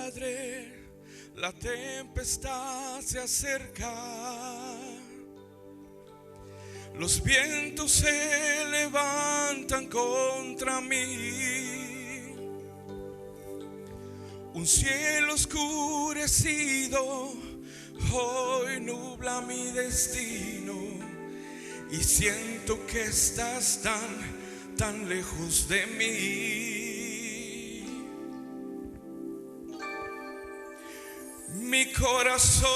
Padre, la tempestad se acerca, los vientos se levantan contra mí, un cielo oscurecido hoy nubla mi destino, y siento que estás tan lejos de mí. Mi corazón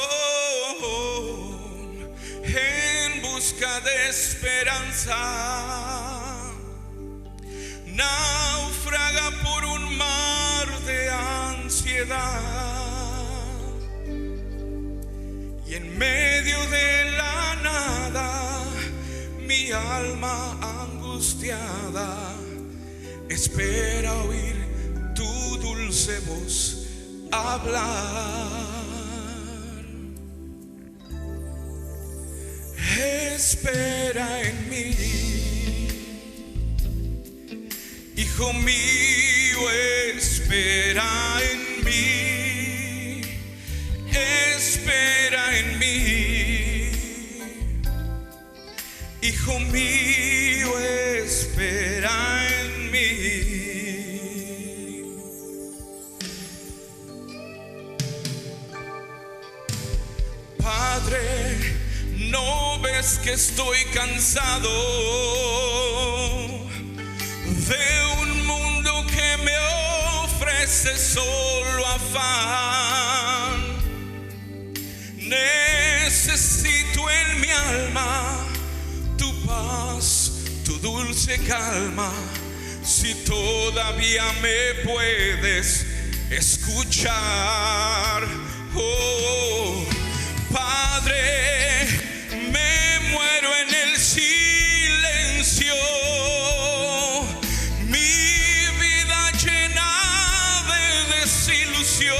en busca de esperanza naufraga por un mar de ansiedad, y en medio de la nada mi alma angustiada espera oír tu dulce voz hablar. Espera en mí, hijo mío, espera en mí, espera en mí, hijo mío, espera en mí. Padre, ¿no ves que estoy cansado de un mundo que me ofrece solo afán? Necesito en mi alma tu paz, tu dulce calma. Si todavía me puedes escuchar, oh Padre, me muero en el silencio, mi vida llena de desilusión.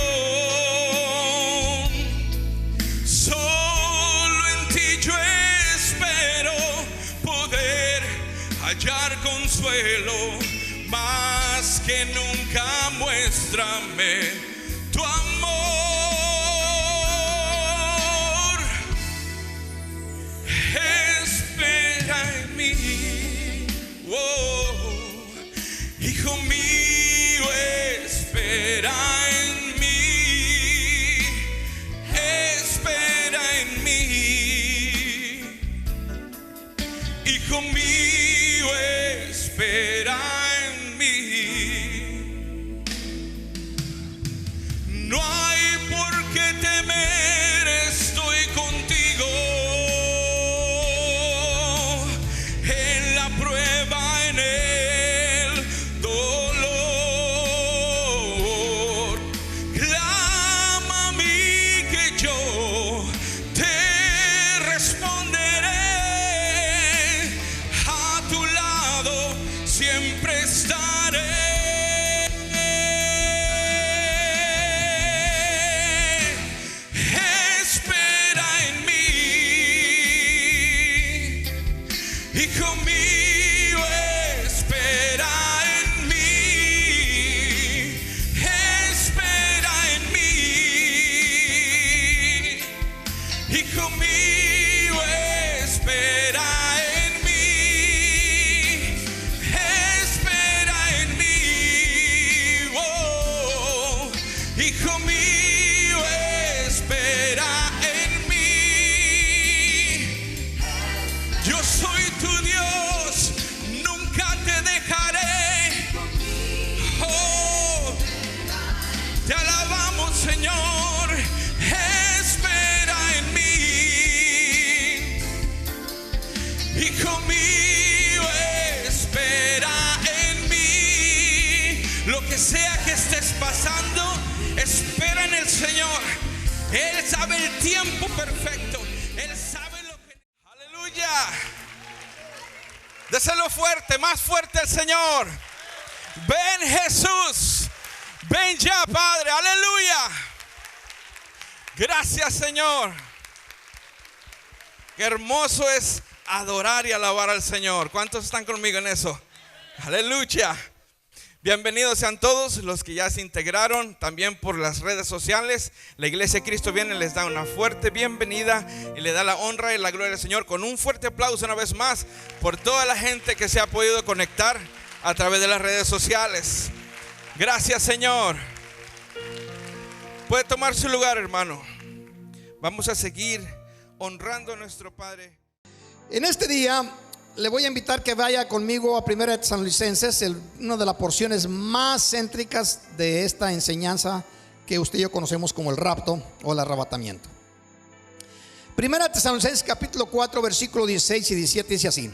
Solo en ti yo espero poder hallar consuelo, más que nunca muéstrame tu amor. Oh, hijo mío, espera en mí, espera en mí, hijo mío, espera en mí. No hay por qué temer, estoy contigo. Hijo mío, espera en mí, espera en mí, hijo mío, espera en mí, espera en mí, oh, hijo mío, espera en mí. Yo soy tu Dios, nunca te dejaré. Oh, te alabamos, Señor. Espera en mí, hijo mío, espera en mí. Lo que sea que estés pasando, espera en el Señor. Él sabe el tiempo perfecto. Él sabe lo que... Aleluya. Déselo fuerte, más fuerte al Señor. Ven, Jesús. Ven ya, Padre. Aleluya. Gracias, Señor. Qué hermoso es adorar y alabar al Señor. ¿Cuántos están conmigo en eso? Aleluya. Bienvenidos sean todos los que ya se integraron también por las redes sociales. La Iglesia de Cristo viene, les da una fuerte bienvenida y le da la honra y la gloria al Señor, con un fuerte aplauso una vez más por toda la gente que se ha podido conectar a través de las redes sociales. Gracias, Señor. Puede tomar su lugar, hermano. Vamos a seguir honrando a nuestro Padre. En este día le voy a invitar que vaya conmigo a 1 Tesalonicenses, una de las porciones más céntricas de esta enseñanza que usted y yo conocemos como el rapto o el arrebatamiento. 1 Tesalonicenses capítulo 4 versículo 16 y 17 dice así: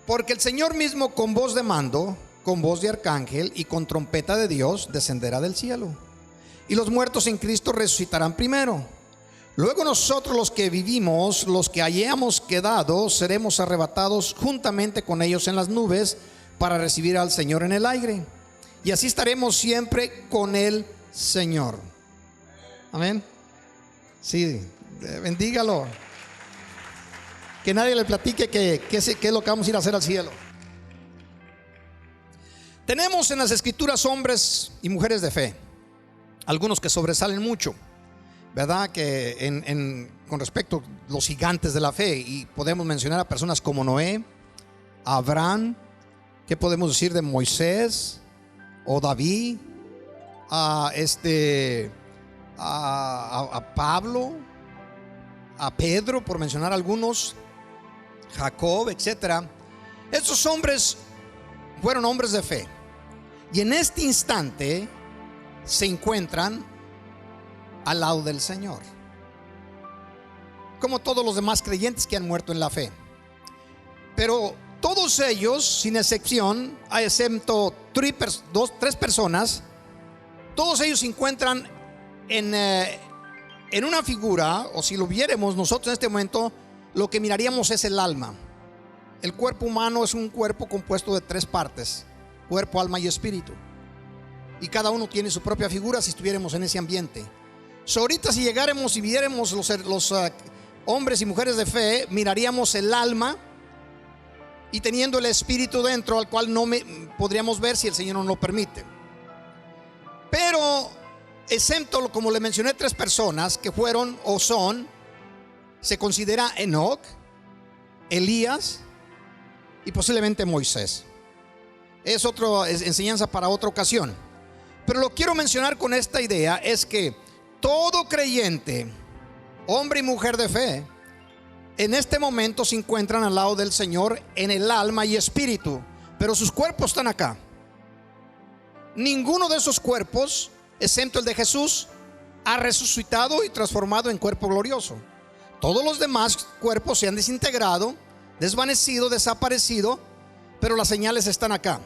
porque el Señor mismo con voz de mando, con voz de arcángel y con trompeta de Dios descenderá del cielo, y los muertos en Cristo resucitarán primero. Luego nosotros los que vivimos, los que hayamos quedado, seremos arrebatados juntamente con ellos en las nubes para recibir al Señor en el aire, y así estaremos siempre con el Señor. Amén. Sí, bendígalo. Que nadie le platique qué es lo que vamos a ir a hacer al cielo. Tenemos en las escrituras hombres y mujeres de fe, algunos que sobresalen mucho, ¿verdad? Que con respecto a los gigantes de la fe, y podemos mencionar a personas como Noé, Abraham, ¿qué podemos decir de Moisés o David? A Pablo, a Pedro, por mencionar algunos, Jacob, etcétera. Estos hombres fueron hombres de fe, y en este instante se encuentran al lado del Señor, como todos los demás creyentes que han muerto en la fe. Pero todos ellos, sin excepción, excepto tres personas, todos ellos se encuentran en una figura, o si lo viéramos nosotros en este momento, lo que miraríamos es el alma. El cuerpo humano es un cuerpo compuesto de tres partes: cuerpo, alma y espíritu, y cada uno tiene su propia figura si estuviéramos en ese ambiente. Ahorita si llegáramos y viéramos los hombres y mujeres de fe, miraríamos el alma, y teniendo el espíritu dentro, al cual no podríamos ver si el Señor nos lo permite. Pero excepto, como le mencioné, tres personas que fueron o son, se considera Enoc, Elías y posiblemente Moisés. Es otra enseñanza para otra ocasión. Pero lo quiero mencionar con esta idea: es que todo creyente, hombre y mujer de fe, en este momento se encuentran al lado del Señor en el alma y espíritu, pero sus cuerpos están acá. Ninguno de esos cuerpos, excepto el de Jesús, ha resucitado y transformado en cuerpo glorioso. Todos los demás cuerpos se han desintegrado, desvanecido, desaparecido, pero las señales están acá.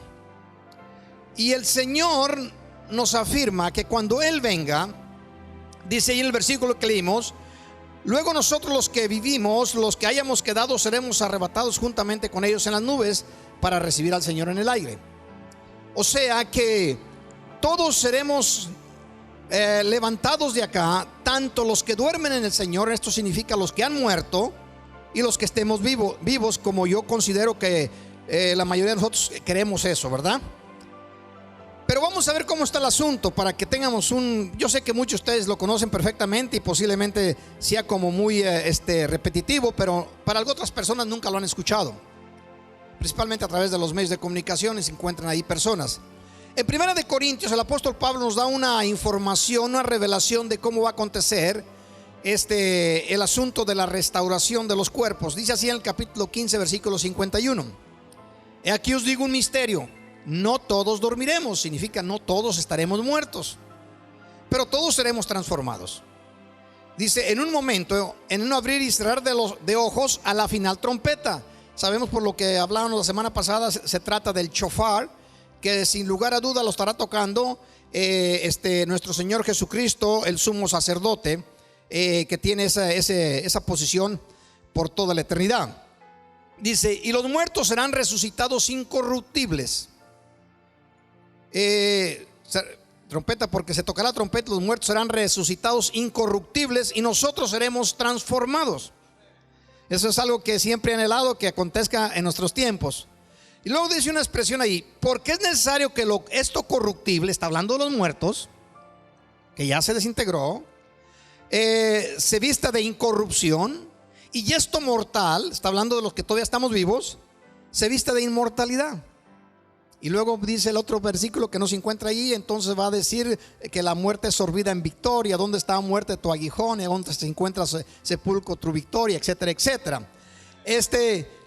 Y el Señor nos afirma que cuando Él venga, dice ahí en el versículo que leímos: luego nosotros los que vivimos, los que hayamos quedado, seremos arrebatados juntamente con ellos en las nubes para recibir al Señor en el aire. O sea que todos seremos levantados de acá, tanto los que duermen en el Señor, esto significa los que han muerto, y los que estemos vivos, como yo considero que la mayoría de nosotros queremos eso, ¿verdad? Pero vamos a ver cómo está el asunto para que tengamos yo sé que muchos de ustedes lo conocen perfectamente y posiblemente sea como muy repetitivo, pero para otras personas nunca lo han escuchado, principalmente a través de los medios de comunicación, y se encuentran ahí personas. En 1 Corintios el apóstol Pablo nos da una información, una revelación de cómo va a acontecer el asunto de la restauración de los cuerpos. Dice así en el capítulo 15 versículo 51: he aquí os digo un misterio: no todos dormiremos, significa no todos estaremos muertos, pero todos seremos transformados. Dice: en un momento, en un abrir y cerrar de ojos, a la final trompeta. Sabemos por lo que hablábamos la semana pasada, se trata del shofar, que sin lugar a duda lo estará tocando nuestro Señor Jesucristo, el sumo sacerdote, que tiene esa posición por toda la eternidad. Dice: y los muertos serán resucitados incorruptibles. Trompeta, porque se tocará trompeta, los muertos serán resucitados incorruptibles y nosotros seremos transformados. Eso es algo que siempre he anhelado que acontezca en nuestros tiempos. Y luego dice una expresión ahí: porque es necesario que esto corruptible, está hablando de los muertos, que ya se desintegró, se vista de incorrupción, y esto mortal, está hablando de los que todavía estamos vivos, se vista de inmortalidad. Y luego dice el otro versículo que no se encuentra ahí, entonces va a decir que la muerte es sorbida en victoria. ¿Dónde está muerte tu aguijón? Y donde se encuentra sepulcro tu victoria, etcétera, etcétera.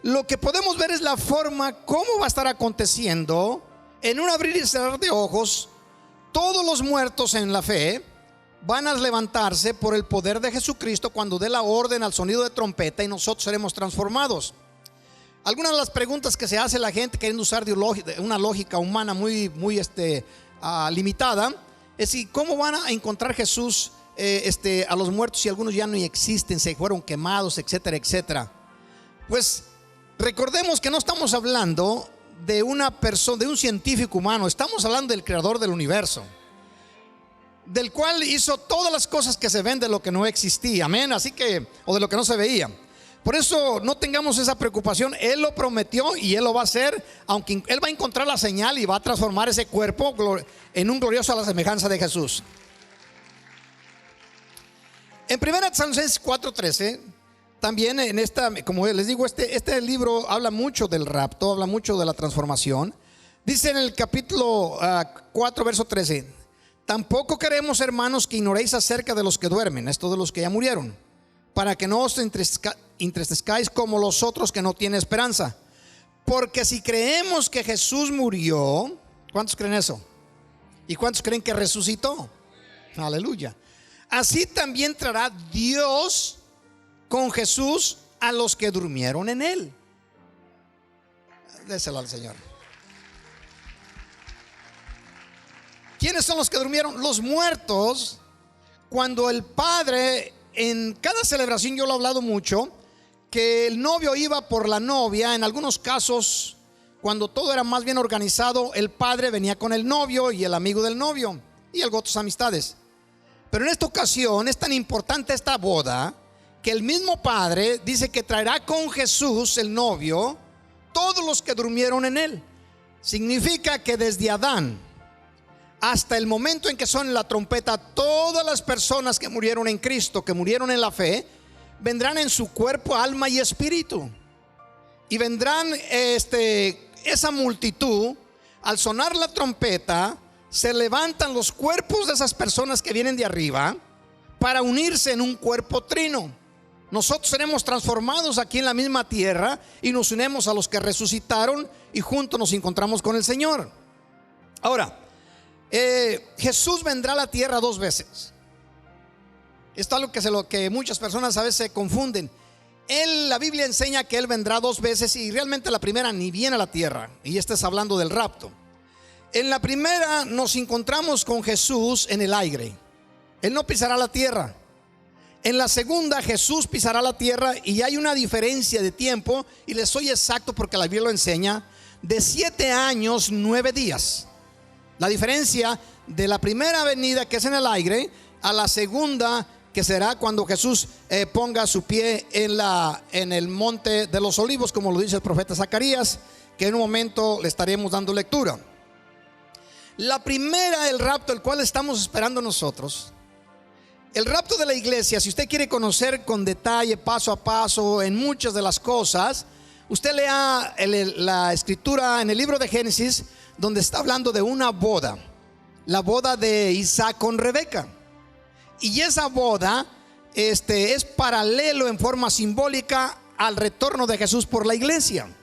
Lo que podemos ver es la forma cómo va a estar aconteciendo en un abrir y cerrar de ojos. Todos los muertos en la fe van a levantarse por el poder de Jesucristo cuando dé la orden al sonido de trompeta, y nosotros seremos transformados. Algunas de las preguntas que se hace la gente queriendo usar una lógica humana muy limitada es si cómo van a encontrar Jesús a los muertos si algunos ya no existen, se fueron quemados, etcétera, etcétera. Pues recordemos que no estamos hablando de una persona, de un científico humano. Estamos hablando del creador del universo, del cual hizo todas las cosas que se ven de lo que no existía, amén, así que, o de lo que no se veía. Por eso no tengamos esa preocupación. Él lo prometió y Él lo va a hacer, aunque Él va a encontrar la señal y va a transformar ese cuerpo en un glorioso a la semejanza de Jesús. En 1 Tesalonicenses 4:13, también en como les digo, este libro habla mucho del rapto, habla mucho de la transformación. Dice en el capítulo 4, verso 13: tampoco queremos, hermanos, que ignoréis acerca de los que duermen, esto de los que ya murieron, para que no os entristezcáis como los otros que no tienen esperanza. Porque si creemos que Jesús murió, ¿cuántos creen eso? ¿Y cuántos creen que resucitó? Aleluya. Así también traerá Dios con Jesús a los que durmieron en Él. Déselo al Señor. ¿Quiénes son los que durmieron? Los muertos. Cuando el Padre, en cada celebración, yo lo he hablado mucho, que el novio iba por la novia. En algunos casos, cuando todo era más bien organizado, el padre venía con el novio y el amigo del novio y algo otras amistades. Pero en esta ocasión es tan importante esta boda que el mismo Padre dice que traerá con Jesús, el novio, todos los que durmieron en Él. Significa que desde Adán hasta el momento en que suene la trompeta, todas las personas que murieron en Cristo, que murieron en la fe, vendrán en su cuerpo, alma y espíritu. Y vendrán esa multitud. Al sonar la trompeta, se levantan los cuerpos de esas personas que vienen de arriba para unirse en un cuerpo trino. Nosotros seremos transformados aquí en la misma tierra y nos unimos a los que resucitaron y juntos nos encontramos con el Señor. Ahora, Jesús vendrá a la tierra 2 veces. Esto es algo que muchas personas a veces se confunden. La Biblia enseña que Él vendrá 2 veces, y realmente la primera ni viene a la tierra, y es hablando del rapto. En la primera nos encontramos con Jesús en el aire. Él no pisará la tierra. En la segunda, Jesús pisará la tierra, y hay una diferencia de tiempo, y les soy exacto porque la Biblia lo enseña, de 7 años 9 días. La diferencia de la primera venida, que es en el aire, a la segunda, que será cuando Jesús ponga su pie en el monte de los olivos, como lo dice el profeta Zacarías, que en un momento le estaremos dando lectura. La primera, el rapto, el cual estamos esperando nosotros, el rapto de la iglesia. Si usted quiere conocer con detalle, paso a paso, en muchas de las cosas, usted lea la escritura en el libro de Génesis, donde está hablando de una boda, la boda de Isaac con Rebeca. Y esa boda es paralelo en forma simbólica al retorno de Jesús por la iglesia.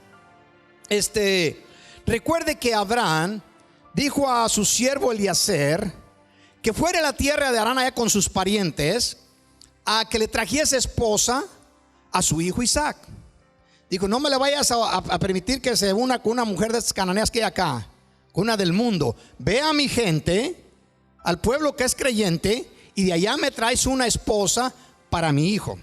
Recuerde que Abraham dijo a su siervo Eliezer que fuera a la tierra de Harán allá con sus parientes, a que le trajese esposa a su hijo Isaac. Dijo: no me le vayas a permitir que se una con una mujer de estas cananeas que hay acá, con una del mundo. Ve a mi gente, al pueblo que es creyente, y de allá me traes una esposa para mi hijo.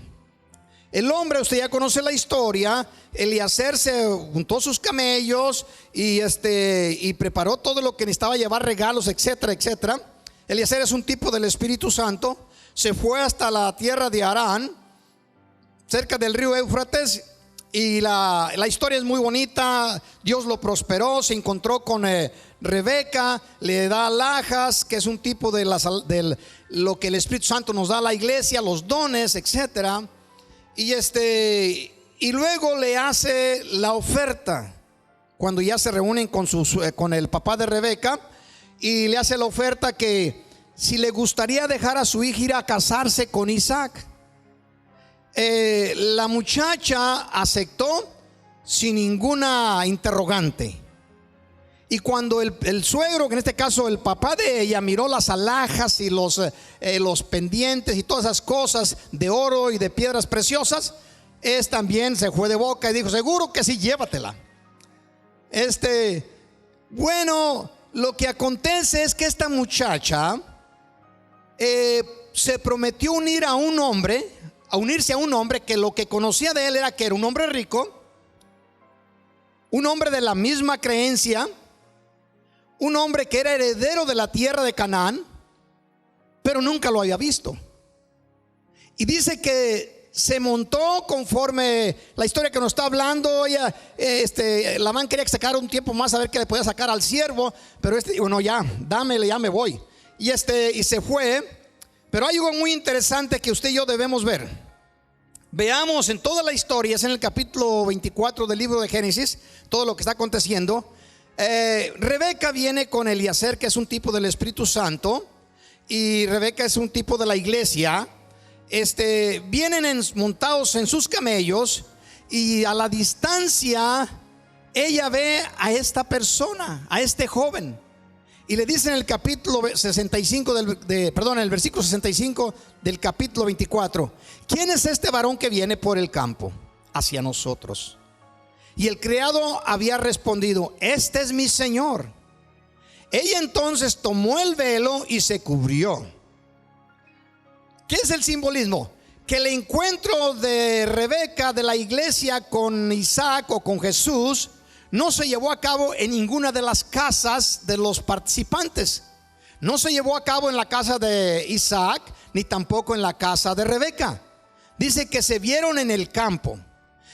El hombre, usted ya conoce la historia. Eliezer se juntó sus camellos y preparó todo lo que necesitaba llevar, regalos, etcétera, etcétera. Eliezer es un tipo del Espíritu Santo. Se fue hasta la tierra de Harán, cerca del río Éufrates, Y la historia es muy bonita. Dios lo prosperó, se encontró con Rebeca, le da alhajas, que es un tipo de lo que el Espíritu Santo nos da a la iglesia, los dones, etcétera. Y luego le hace la oferta cuando ya se reúnen con el papá de Rebeca, y le hace la oferta que si le gustaría dejar a su hija ir a casarse con Isaac. La muchacha aceptó sin ninguna interrogante. Y cuando el suegro, que en este caso el papá de ella, miró las alhajas y los pendientes y todas esas cosas de oro y de piedras preciosas, también se fue de boca y dijo: seguro que sí, llévatela. Bueno, lo que acontece es que esta muchacha se prometió unirse a un hombre que lo que conocía de él era que era un hombre rico, un hombre de la misma creencia, un hombre que era heredero de la tierra de Canaán, pero nunca lo había visto. Y dice que se montó conforme la historia que nos está hablando. Ella, Labán quería que sacara un tiempo más a ver qué le podía sacar al siervo, pero dijo: no, ya, dámele, ya me voy. Y se fue. Pero hay algo muy interesante que usted y yo debemos ver. Veamos en toda la historia, es en el capítulo 24 del libro de Génesis, todo lo que está aconteciendo. Rebeca viene con Eliezer, que es un tipo del Espíritu Santo, y Rebeca es un tipo de la iglesia. Vienen montados en sus camellos, y a la distancia ella ve a esta persona, a este joven, y le dice en el capítulo 65 el versículo 65 del capítulo 24: ¿quién es este varón que viene por el campo hacia nosotros? Y el criado había respondido: este es mi señor. Ella entonces tomó el velo y se cubrió. ¿Qué es el simbolismo? Que el encuentro de Rebeca, de la iglesia, con Isaac o con Jesús no se llevó a cabo en ninguna de las casas de los participantes. No se llevó a cabo en la casa de Isaac, ni tampoco en la casa de Rebeca. Dice que se vieron en el campo,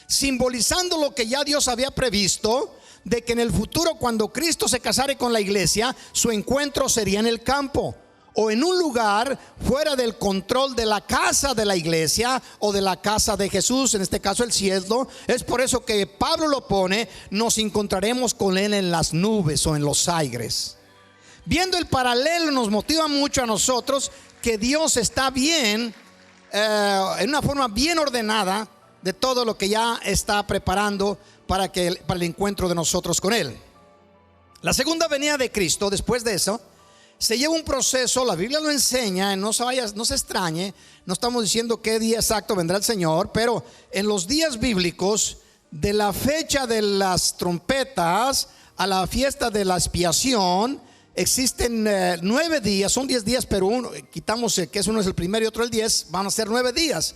simbolizando lo que ya Dios había previsto, de que en el futuro, cuando Cristo se casare con la iglesia, su encuentro sería en el campo, o en un lugar fuera del control de la casa de la iglesia o de la casa de Jesús, en este caso el cielo. Es por eso que Pablo lo pone: nos encontraremos con él en las nubes o en los aires. Viendo el paralelo, nos motiva mucho a nosotros que Dios está bien, en una forma bien ordenada, de todo lo que ya está preparando para el encuentro de nosotros con él. La segunda venida de Cristo, después de eso, se lleva un proceso. La Biblia lo enseña, no se extrañe. No estamos diciendo qué día exacto vendrá el Señor, pero en los días bíblicos, de la fecha de las trompetas a la fiesta de la expiación, existen 9 días. Son 10 días, pero quitamos que uno es el primero y otro el 10, van a ser 9 días.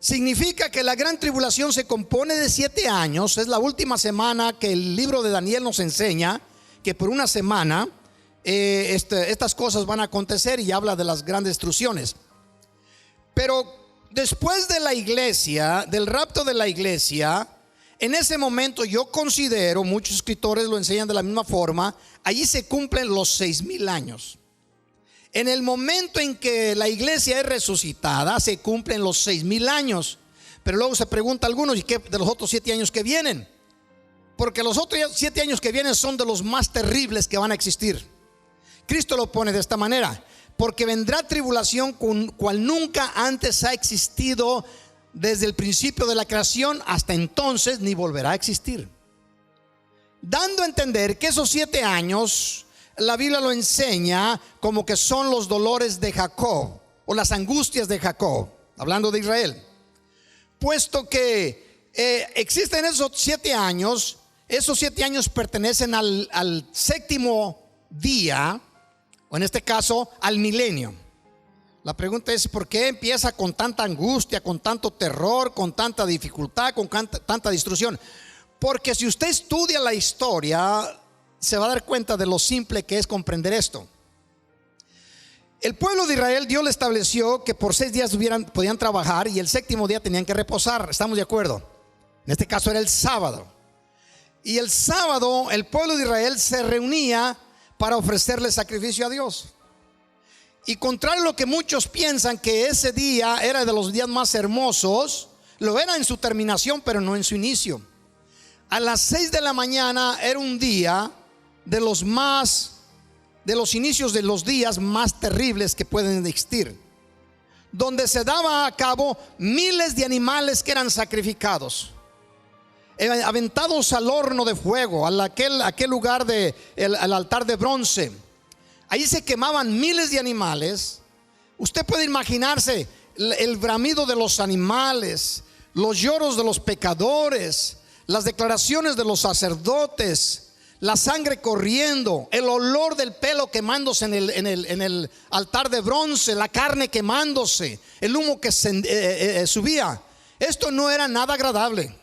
Significa que la gran tribulación se compone de 7 años. Es la última semana que el libro de Daniel nos enseña que por una semana estas cosas van a acontecer, y habla de las grandes destrucciones. Pero después de la iglesia, del rapto de la iglesia, en ese momento yo considero, muchos escritores lo enseñan de la misma forma, allí se cumplen los 6,000 años. En el momento en que la iglesia es resucitada, se cumplen los 6,000 años. Pero luego se pregunta algunos: ¿y qué de los otros 7 años que vienen? Porque los otros 7 años que vienen son de los más terribles que van a existir. Cristo lo pone de esta manera: porque vendrá tribulación cual nunca antes ha existido desde el principio de la creación hasta entonces, ni volverá a existir. Dando a entender que esos 7 años, la Biblia lo enseña como que son los dolores de Jacob, o las angustias de Jacob, hablando de Israel. Puesto que existen esos 7 años, esos 7 años pertenecen al séptimo día, o en este caso al milenio. La pregunta es: ¿por qué empieza con tanta angustia, con tanto terror, con tanta dificultad, con tanta destrucción? Porque si usted estudia la historia, se va a dar cuenta de lo simple que es comprender esto. El pueblo de Israel, Dios le estableció que por 6 días podían trabajar, y el séptimo día tenían que reposar. ¿Estamos de acuerdo? En este caso era el sábado. Y el sábado el pueblo de Israel se reunía para ofrecerle sacrificio a Dios. Y contrario a lo que muchos piensan, que ese día era de los días más hermosos, lo era en su terminación, pero no en su inicio. A las 6 de la mañana era un día de los inicios de los días más terribles que pueden existir, donde se daba a cabo miles de animales que eran sacrificados, aventados al horno de fuego, aquel lugar al altar de bronce. Ahí se quemaban miles de animales. Usted puede imaginarse el bramido de los animales, los lloros de los pecadores, las declaraciones de los sacerdotes, la sangre corriendo, el olor del pelo quemándose en el altar de bronce, la carne quemándose, el humo que subía. Esto no era nada agradable.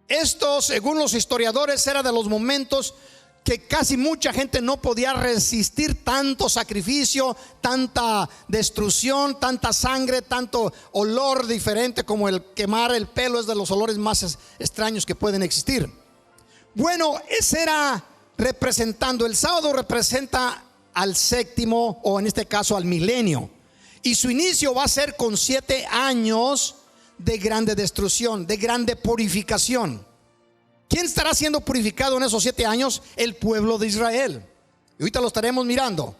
Esto, según los historiadores, era de los momentos que casi mucha gente no podía resistir tanto sacrificio, tanta destrucción, tanta sangre, tanto olor diferente como el quemar el pelo. Es de los olores más extraños que pueden existir. Bueno, ese era representando, el sábado representa al séptimo, o en este caso al milenio. Y su inicio va a ser con 7 años de grande destrucción, de grande purificación. ¿Quién estará siendo purificado en esos 7 años? El pueblo de Israel. Y ahorita lo estaremos mirando.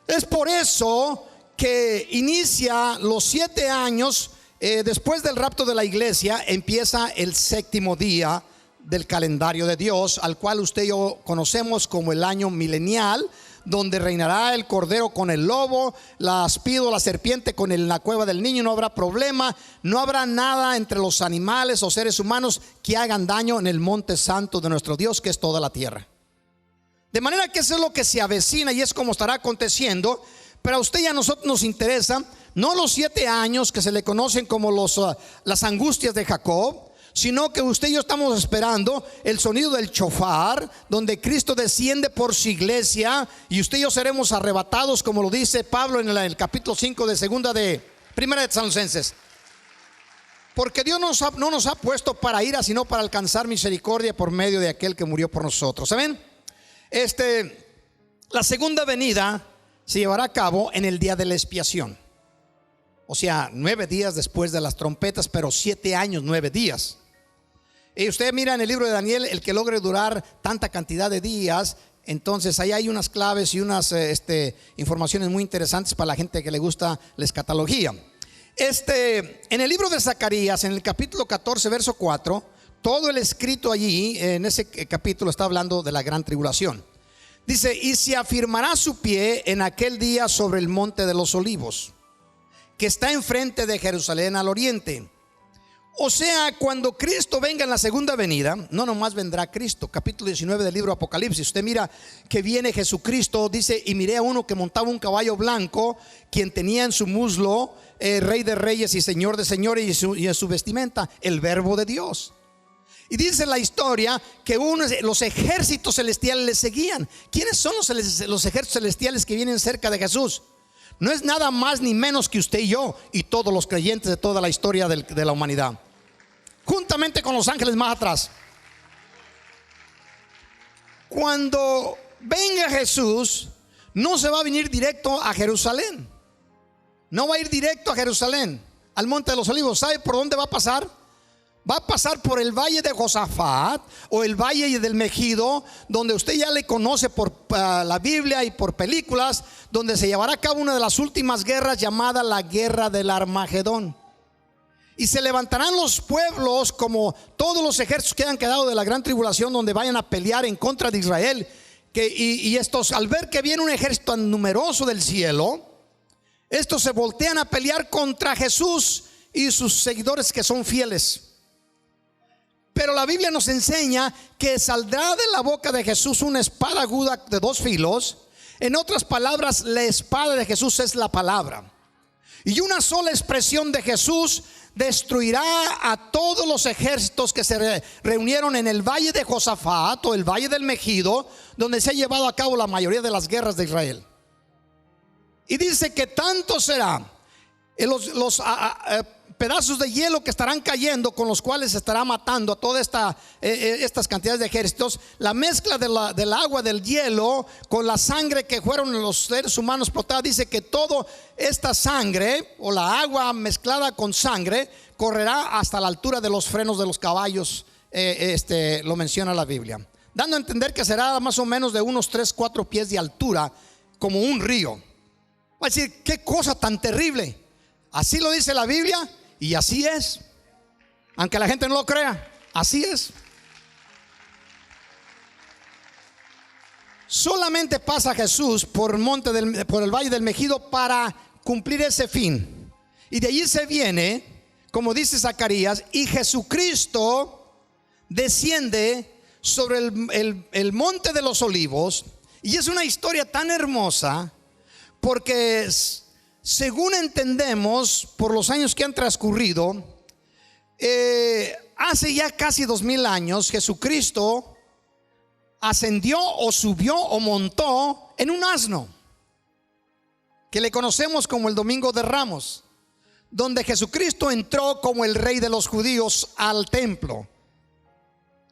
Es por eso que inicia los 7 años después del rapto de la iglesia. Empieza el 7º día del calendario de Dios, al cual usted y yo conocemos como el año milenial, donde reinará el cordero con el lobo, la aspid o la serpiente con la cueva del niño. No habrá problema, no habrá nada entre los animales o seres humanos que hagan daño en el monte santo de nuestro Dios, que es toda la tierra. De manera que eso es lo que se avecina y es como estará aconteciendo. Pero a usted y a nosotros nos interesa no los 7 años que se le conocen como las angustias de Jacob, sino que usted y yo estamos esperando el sonido del shofar, donde Cristo desciende por su iglesia y usted y yo seremos arrebatados, como lo dice Pablo en el capítulo 5 de Primera de Tesalonicenses. Porque Dios no nos ha puesto para ira, sino para alcanzar misericordia por medio de aquel que murió por nosotros. ¿Saben? La segunda venida se llevará a cabo en el día de la expiación. O sea, 9 días después de las trompetas, pero 7 años, 9 días. Y usted mira en el libro de Daniel, el que logre durar tanta cantidad de días. Entonces ahí hay unas claves y unas informaciones muy interesantes para la gente que le gusta la escatología. En el libro de Zacarías, en el capítulo 14, verso 4, todo el escrito allí, en ese capítulo, está hablando de la gran tribulación. Dice: y se afirmará su pie en aquel día sobre el monte de los olivos, que está enfrente de Jerusalén al oriente. O sea, cuando Cristo venga en la segunda venida, no nomás vendrá Cristo. Capítulo 19 del libro Apocalipsis, usted mira que viene Jesucristo. Dice: y miré a uno que montaba un caballo blanco, quien tenía en su muslo Rey de reyes y Señor de señores, y en su vestimenta el Verbo de Dios. Y dice la historia que los ejércitos celestiales le seguían. ¿Quiénes son los ejércitos celestiales que vienen cerca de Jesús? No es nada más ni menos que usted y yo y todos los creyentes de toda la historia de la humanidad, juntamente con los ángeles más atrás. Cuando venga Jesús, no se va a venir directo a Jerusalén. No va a ir directo a Jerusalén, al monte de los olivos. ¿Sabe por dónde va a pasar? Va a pasar por el valle de Josafat o el valle del Megido, donde usted ya le conoce por la Biblia y por películas, donde se llevará a cabo una de las últimas guerras, llamada la guerra del Armagedón. Y se levantarán los pueblos, como todos los ejércitos que han quedado de la gran tribulación, donde vayan a pelear en contra de Israel. Y estos, al ver que viene un ejército tan numeroso del cielo, estos se voltean a pelear contra Jesús y sus seguidores que son fieles. Pero la Biblia nos enseña que saldrá de la boca de Jesús una espada aguda de 2 filos. En otras palabras, la espada de Jesús es la palabra. Y una sola expresión de Jesús destruirá a todos los ejércitos que se reunieron en el valle de Josafat o el valle del Megido, donde se ha llevado a cabo la mayoría de las guerras de Israel. Y dice que tanto será los pedazos de hielo que estarán cayendo, con los cuales se estará matando a todas estas cantidades de ejércitos. La mezcla del agua, del hielo, con la sangre que fueron los seres humanos explotados, dice que toda esta sangre, o la agua mezclada con sangre, correrá hasta la altura de los frenos de los caballos. Lo menciona la Biblia, dando a entender que será más o menos de unos 3-4 pies de altura, como un río. Va a decir, qué cosa tan terrible. Así lo dice la Biblia, y así es, aunque la gente no lo crea, así es. Solamente pasa Jesús por el valle del Megido para cumplir ese fin, y de allí se viene, como dice Zacarías, y Jesucristo desciende sobre el monte de los olivos. Y es una historia tan hermosa, porque según entendemos por los años que han transcurrido, hace ya casi 2000 años Jesucristo ascendió o subió o montó en un asno, que le conocemos como el Domingo de Ramos, donde Jesucristo entró como el rey de los judíos al templo.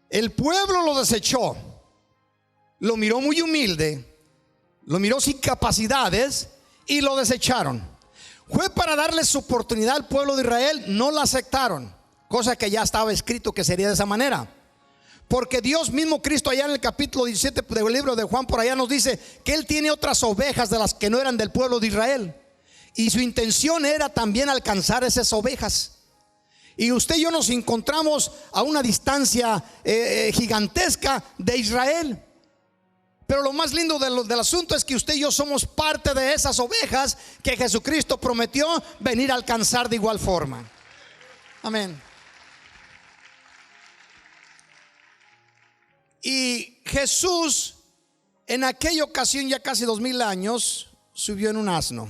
El pueblo lo desechó, lo miró muy humilde, lo miró sin capacidades y lo desecharon. Fue para darles oportunidad al pueblo de Israel, no la aceptaron, cosa que ya estaba escrito que sería de esa manera. Porque Dios mismo, Cristo, allá en el capítulo 17 del libro de Juan, por allá nos dice que Él tiene otras ovejas de las que no eran del pueblo de Israel, y su intención era también alcanzar esas ovejas. Y usted y yo nos encontramos a una distancia gigantesca de Israel. Pero lo más lindo del asunto es que usted y yo somos parte de esas ovejas que Jesucristo prometió venir a alcanzar de igual forma. Amén. Y Jesús, en aquella ocasión, ya casi 2000 años, subió en un asno,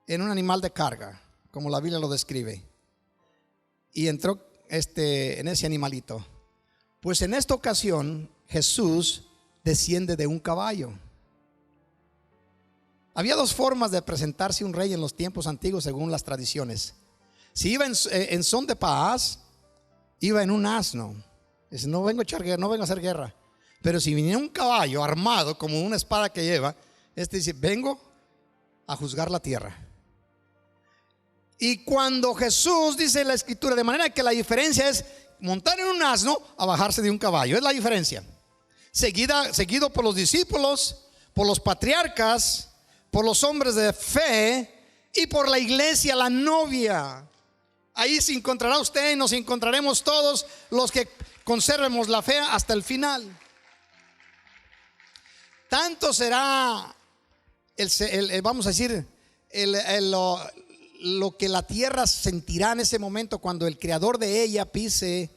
en un animal de carga, como la Biblia lo describe. Y entró en ese animalito. Pues en esta ocasión Jesús desciende de un caballo. Había dos formas de presentarse un rey en los tiempos antiguos según las tradiciones. Si iba en son de paz, iba en un asno. Dice, no vengo a echar guerra, no vengo a hacer guerra. Pero si viniera un caballo armado como una espada que lleva, dice, vengo a juzgar la tierra. Y cuando Jesús, dice la escritura, de manera que la diferencia es montar en un asno a bajarse de un caballo, es la diferencia. Seguido por los discípulos, por los patriarcas, por los hombres de fe y por la iglesia, la novia. Ahí se encontrará usted y nos encontraremos todos los que conservemos la fe hasta el final. Tanto será vamos a decir, lo que la tierra sentirá en ese momento cuando el creador de ella pise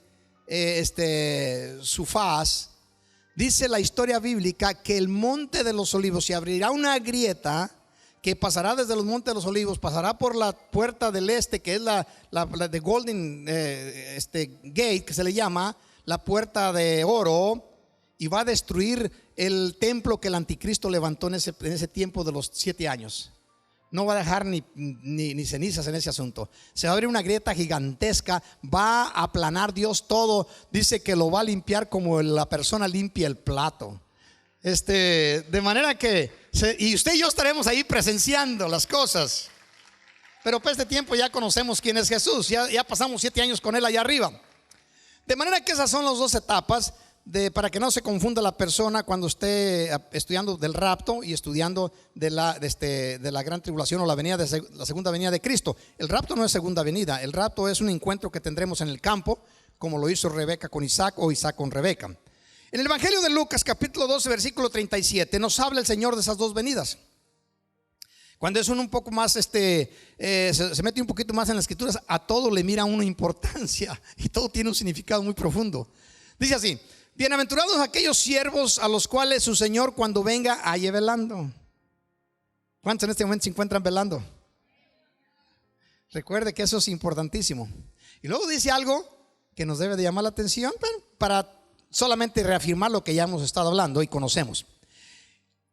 su faz. Dice la historia bíblica que el monte de los olivos se abrirá una grieta que pasará desde los montes de los olivos, pasará por la puerta del este, que es la de Golden Gate, que se le llama la puerta de oro, y va a destruir el templo que el anticristo levantó en ese tiempo de los 7 años. No va a dejar ni cenizas en ese asunto. Se va a abrir una grieta gigantesca. Va a aplanar Dios todo. Dice que lo va a limpiar como la persona limpia el plato. De manera que y usted y yo estaremos ahí presenciando las cosas. Pero para este tiempo ya conocemos quién es Jesús. Ya pasamos 7 años con Él allá arriba. De manera que esas son las dos etapas. Para que no se confunda la persona cuando esté estudiando del rapto y estudiando de la gran tribulación o la segunda venida de Cristo. El rapto no es segunda venida, el rapto es un encuentro que tendremos en el campo, como lo hizo Rebeca con Isaac o Isaac con Rebeca. En el Evangelio de Lucas, capítulo 12, versículo 37, nos habla el Señor de esas dos venidas. Cuando es uno un poco más, se mete un poquito más en las escrituras, a todo le mira una importancia y todo tiene un significado muy profundo. Dice así: bienaventurados aquellos siervos a los cuales su Señor cuando venga halle velando. ¿Cuántos en este momento se encuentran velando? Recuerde que eso es importantísimo. Y luego dice algo que nos debe de llamar la atención, para solamente reafirmar lo que ya hemos estado hablando y conocemos.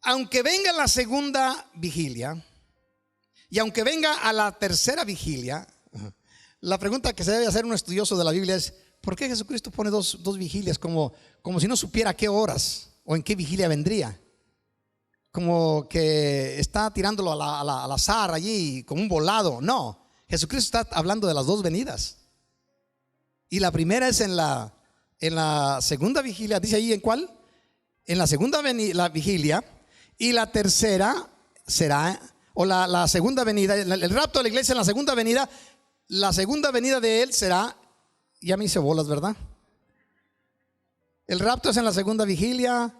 Aunque venga la segunda vigilia y aunque venga a la tercera vigilia, La pregunta que se debe hacer un estudioso de la Biblia es: ¿por qué Jesucristo pone dos vigilias? Como si no supiera a qué horas o en qué vigilia vendría. Como que está tirándolo al azar allí, como un volado. No, Jesucristo está hablando de las dos venidas. Y la primera es en la segunda vigilia. Dice ahí en cuál. En la segunda la vigilia. Y la tercera será, o la segunda venida, el rapto de la iglesia en la segunda venida. La segunda venida de él será, ya me hice bolas, ¿verdad? El rapto es en la segunda vigilia,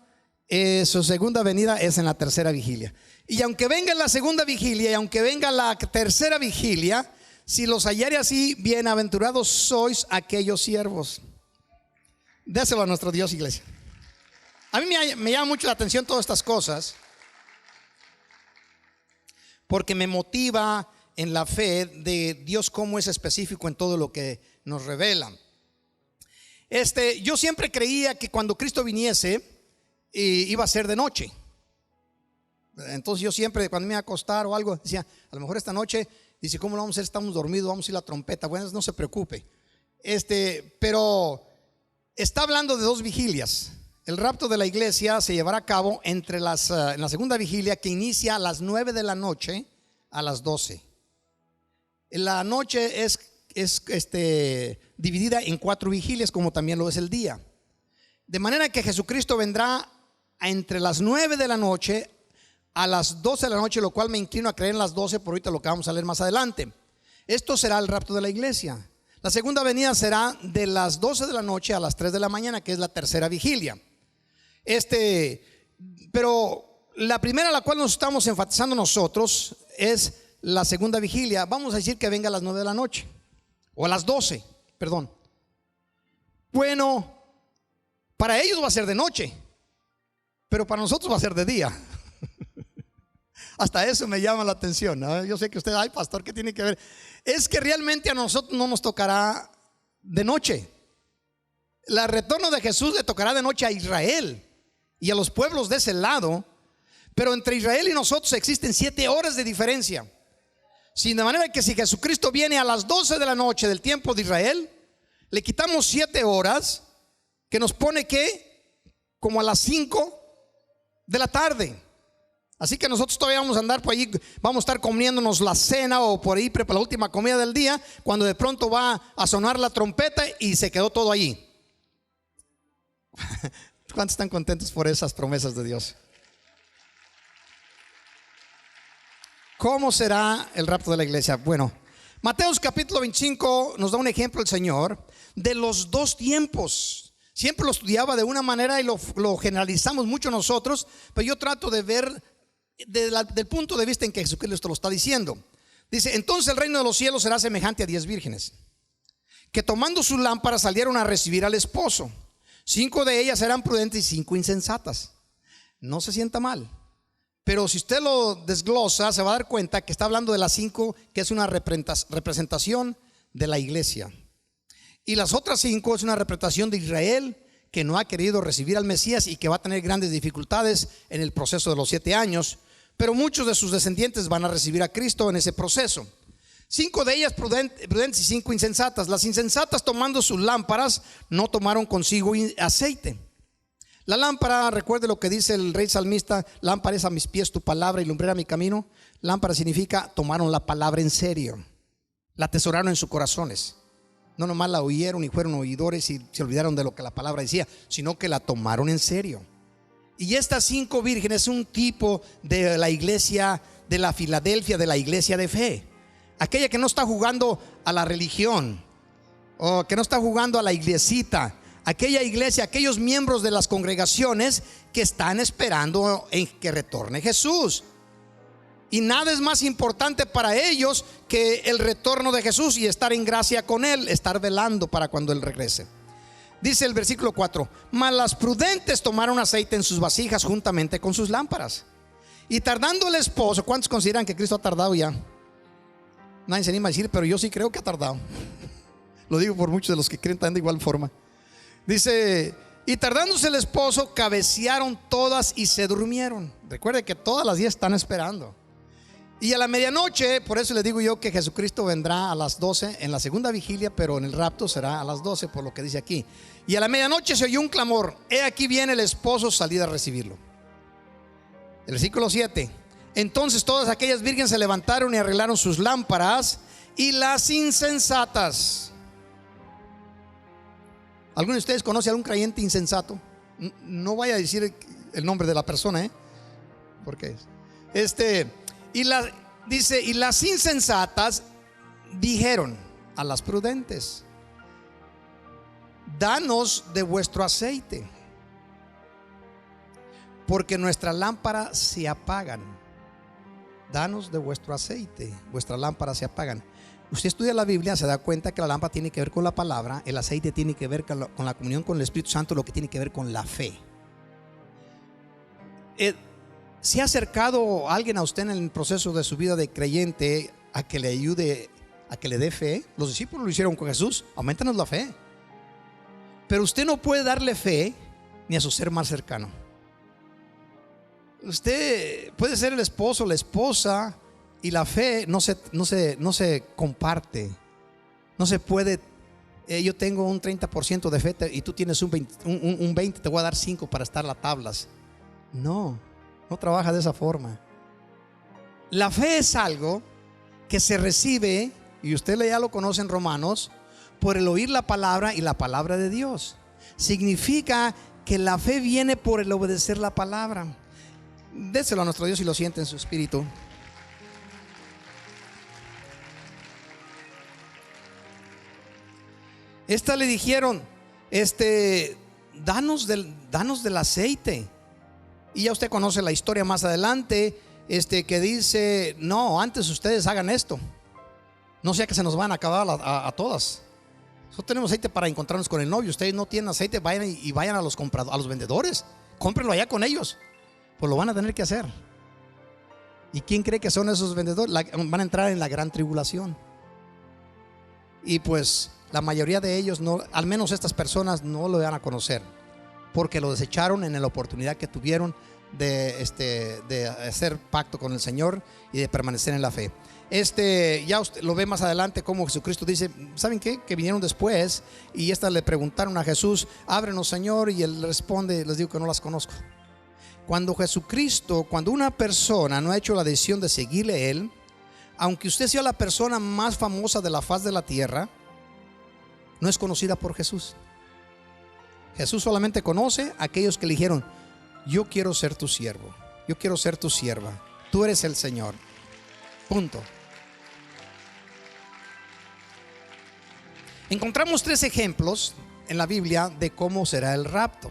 su segunda venida es en la tercera vigilia. Y aunque venga la segunda vigilia y aunque venga la tercera vigilia, si los hallare así, bienaventurados sois aquellos siervos. Déselo a nuestro Dios, iglesia. A mí me llama mucho la atención todas estas cosas, porque me motiva en la fe de Dios, cómo es específico en todo lo que nos revela. Yo siempre creía que cuando Cristo viniese iba a ser de noche. Entonces yo siempre, cuando me iba a acostar o algo, decía: a lo mejor esta noche, dice, ¿cómo lo vamos a hacer? Estamos dormidos, vamos a ir a la trompeta. Bueno, no se preocupe. Pero está hablando de dos vigilias. El rapto de la iglesia se llevará a cabo en la segunda vigilia, que inicia a las 9 de la noche a las 12. La noche es dividida en 4 vigilias, como también lo es el día. De manera que Jesucristo vendrá entre las 9 de la noche a las 12 de la noche, lo cual me inclino a creer en las 12, por ahorita lo que vamos a leer más adelante. Esto será el rapto de la iglesia. La segunda venida será de las 12 de la noche a las 3 de la mañana, que es la tercera vigilia. Pero la primera a la cual nos estamos enfatizando nosotros es la segunda vigilia. Vamos a decir que venga a las 9 de la noche o a las 12, perdón. Bueno, para ellos va a ser de noche, pero para nosotros va a ser de día. Hasta eso me llama la atención, ¿no? Yo sé que usted, ay pastor, ¿qué tiene que ver? Es que realmente a nosotros no nos tocará de noche. El retorno de Jesús le tocará de noche a Israel y a los pueblos de ese lado. Pero entre Israel y nosotros existen 7 horas de diferencia. Sin de manera que si Jesucristo viene a las 12 de la noche del tiempo de Israel, le quitamos 7 horas, que nos pone que como a las 5 de la tarde. Así que nosotros todavía vamos a andar por allí, vamos a estar comiéndonos la cena o por ahí la última comida del día, cuando de pronto va a sonar la trompeta y se quedó todo allí. ¿Cuántos están contentos por esas promesas de Dios? ¿Cómo será el rapto de la iglesia? Bueno, Mateos capítulo 25 nos da un ejemplo el Señor de los dos tiempos. Siempre lo estudiaba de una manera y lo generalizamos mucho nosotros, pero yo trato de ver del punto de vista en que Jesucristo lo está diciendo. Dice: entonces el reino de los cielos será semejante a 10 vírgenes que tomando sus lámparas salieron a recibir al esposo. 5 de ellas eran prudentes y 5 insensatas. No se sienta mal, pero si usted lo desglosa, se va a dar cuenta que está hablando de las 5, que es una representación de la iglesia, y las otras 5 es una representación de Israel, que no ha querido recibir al Mesías y que va a tener grandes dificultades en el proceso de los 7 años. Pero muchos de sus descendientes van a recibir a Cristo en ese proceso. 5 de ellas prudentes y 5 insensatas. Las insensatas, tomando sus lámparas, no tomaron consigo aceite. La lámpara, recuerde lo que dice el rey salmista: lámpara es a mis pies tu palabra y lumbrera mi camino. Lámpara significa tomaron la palabra en serio, la atesoraron en sus corazones. No nomás la oyeron y fueron oidores y se olvidaron de lo que la palabra decía, sino que la tomaron en serio. Y estas 5 vírgenes es un tipo de la iglesia de la Filadelfia, de la iglesia de fe. Aquella que no está jugando a la religión, o que no está jugando a la iglesita. Aquella iglesia, aquellos miembros de las congregaciones que están esperando en que retorne Jesús. Y nada es más importante para ellos que el retorno de Jesús y estar en gracia con Él, estar velando para cuando Él regrese. Dice el versículo 4: mas las prudentes tomaron aceite en sus vasijas juntamente con sus lámparas. Y tardando el esposo, ¿cuántos consideran que Cristo ha tardado ya? Nadie se anima a decir, pero yo sí creo que ha tardado. Lo digo por muchos de los que creen también de igual forma. Dice: y tardándose el esposo, cabecearon todas y se durmieron. Recuerde que todas las 10 están esperando. Y a la medianoche, por eso les digo yo que Jesucristo vendrá a las 12 en la segunda vigilia, pero en el rapto será a las 12, por lo que dice aquí. Y a la medianoche se oyó un clamor: he aquí viene el esposo, salid a recibirlo. El versículo 7: entonces todas aquellas vírgenes se levantaron y arreglaron sus lámparas. Y las insensatas. ¿Alguno de ustedes conoce a algún creyente insensato? No vaya a decir el nombre de la persona, porque dice: y las insensatas dijeron a las prudentes: danos de vuestro aceite, porque nuestras lámparas se apagan. Danos de vuestro aceite, vuestras lámparas se apagan. Usted estudia la Biblia, se da cuenta que la lámpara tiene que ver con la palabra, el aceite tiene que ver con la comunión con el Espíritu Santo, lo que tiene que ver con la fe. ¿Se ha acercado alguien a usted en el proceso de su vida de creyente a que le ayude, a que le dé fe? Los discípulos lo hicieron con Jesús: aumentanos la fe. Pero usted no puede darle fe ni a su ser más cercano. Usted puede ser el esposo, la esposa, y la fe no se comparte. No se puede. Yo tengo un 30% de fe y tú tienes un 20, te voy a dar 5 para estar a tablas. No trabaja de esa forma. La fe es algo que se recibe, y usted ya lo conoce en Romanos, por el oír la palabra y la palabra de Dios. Significa que la fe viene por el obedecer la palabra. Déselo a nuestro Dios y lo siente en su espíritu. Le dijeron: danos del aceite. Y ya usted conoce la historia más adelante, que dice: no, antes ustedes hagan esto, no sea que se nos van a acabar a todas. Nosotros tenemos aceite para encontrarnos con el novio. Ustedes no tienen aceite, vayan a los compradores, a los vendedores, cómprenlo allá con ellos. Pues lo van a tener que hacer. ¿Y quién cree que son esos vendedores? Van a entrar en la gran tribulación. Y pues la mayoría de ellos no, al menos estas personas, no lo van a conocer, porque lo desecharon en la oportunidad que tuvieron de hacer pacto con el Señor y de permanecer en la fe. Ya usted lo ve más adelante, como Jesucristo dice: ¿saben qué? Que vinieron después y le preguntaron a Jesús: ábrenos, Señor, y él responde: les digo que no las conozco. Cuando una persona no ha hecho la decisión de seguirle a él, aunque usted sea la persona más famosa de la faz de la tierra, no es conocida por Jesús. Jesús solamente conoce a aquellos que le dijeron: yo quiero ser tu siervo, yo quiero ser tu sierva, tú eres el Señor. Punto. Encontramos 3 ejemplos en la Biblia de cómo será el rapto.